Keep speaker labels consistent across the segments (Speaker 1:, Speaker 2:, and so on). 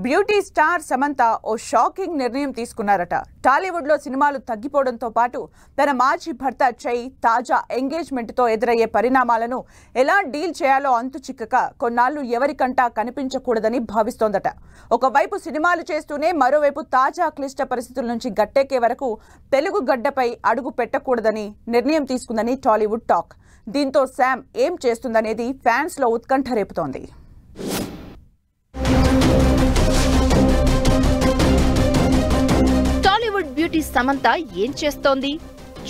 Speaker 1: Beauty star Samantha ఓ shocking నిర్ణయం తీసుకున్నారట. టాలీవుడ్ లో సినిమాలు తగ్గిపోవడంతో పాటు తన మాజీ భర్త చై తాజా ఎంగేజ్మెంట్ తో ఎదురయ్యే పరిణామాలను ఎలా డీల్ చేయాలో అంతు చిక్కక కొన్నాళ్లు ఎవరికంటా కనిపించకూడదని భావిస్తోందట. ఒకవైపు సినిమాలు చేస్తూనే మరోవైపు తాజా క్లిష్ట పరిస్థితుల నుంచి గట్టెక్కే వరకు తెలుగు గడ్డపై అడుగు పెట్టకూడదని నిర్ణయం తీసుకుందని టాలీవుడ్ టాక్. దీంతో శామ్ ఏం చేస్తుందనేది ఫ్యాన్స్ లో ఉత్కంఠ రేపుతోంది.
Speaker 2: టాలీవుడ్ బ్యూటీ సమంత ఏం చేస్తోంది?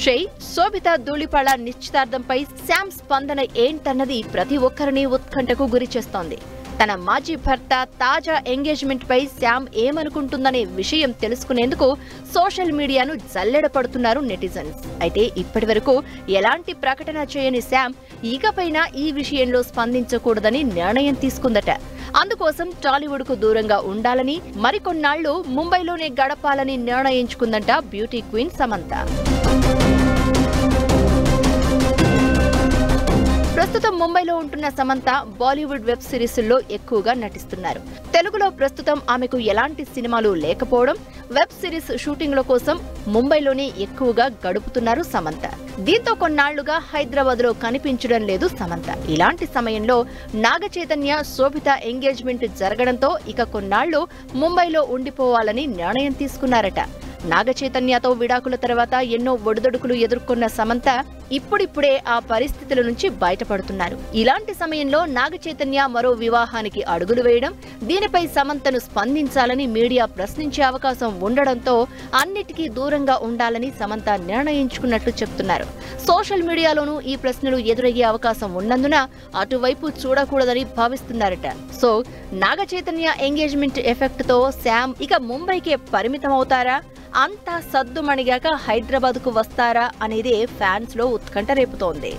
Speaker 2: షై శోభిత ధూళిపాళ నిశ్చితార్థంపై శామ్ స్పందన ఏంటన్నది ప్రతి ఒక్కరిని ఉత్కంఠకు గురి చేస్తోంది. తన మాజీ భర్త తాజా ఎంగేజ్మెంట్ పై శామ్ ఏమనుకుంటుందనే విషయం తెలుసుకునేందుకు సోషల్ మీడియాను జల్లెడపడుతున్నారు నెటిజన్స్. అయితే ఇప్పటి వరకు ఎలాంటి ప్రకటన చేయని శామ్ ఇకపైన ఈ విషయంలో స్పందించకూడదని నిర్ణయం తీసుకుందట. అందుకోసం టాలీవుడ్ కు దూరంగా ఉండాలని, మరికొన్నాళ్లు ముంబైలోనే గడపాలని నిర్ణయించుకుందంట బ్యూటీ క్వీన్ సమంత. ప్రస్తుతం ముంబైలో ఉంటున్న సమంత బాలీవుడ్ వెబ్ సిరీస్ల్లో ఎక్కువగా నటిస్తున్నారు. తెలుగులో ప్రస్తుతం ఆమెకు ఎలాంటి సినిమాలు లేకపోవడం, వెబ్ సిరీస్ షూటింగ్ల కోసం ముంబైలోనే ఎక్కువగా గడుపుతున్నారు సమంత. దీంతో కొన్నాళ్లుగా హైదరాబాద్ లో కనిపించడం లేదు సమంత. ఇలాంటి సమయంలో నాగచైతన్య శోభిత ఎంగేజ్మెంట్ జరగడంతో ఇక కొన్నాళ్లు ముంబైలో ఉండిపోవాలని నిర్ణయం తీసుకున్నారట. నాగచైతన్యతో విడాకుల తర్వాత ఎన్నో ఒడిదొడుకులు ఎదుర్కొన్న సమంత ఇప్పుడిప్పుడే ఆ పరిస్థితుల నుంచి బయటపడుతున్నారు. ఇలాంటి సమయంలో నాగచైతన్య మరో వివాహానికి అడుగులు వేయడం, దీనిపై సమంతను స్పందించాలని మీడియా ప్రశ్నించే అవకాశం ఉండడంతో అన్నిటికీ దూరంగా ఉండాలని సమంత నిర్ణయించుకున్నట్లు చెప్తున్నారు. సోషల్ మీడియాలోనూ ఈ ప్రశ్నలు ఎదురయ్యే అవకాశం ఉన్నందున అటువైపు చూడకూడదని భావిస్తున్నారట. సో నాగచైతన్య ఎంగేజ్మెంట్ ఎఫెక్ట్ తో శామ్ ఇక ముంబైకే పరిమితమవుతారా, అంతా సద్దుమణిగాక హైదరాబాద్ కు వస్తారా అనేది ఫ్యాన్స్ లో ఉత్కంఠ రేపుతోంది.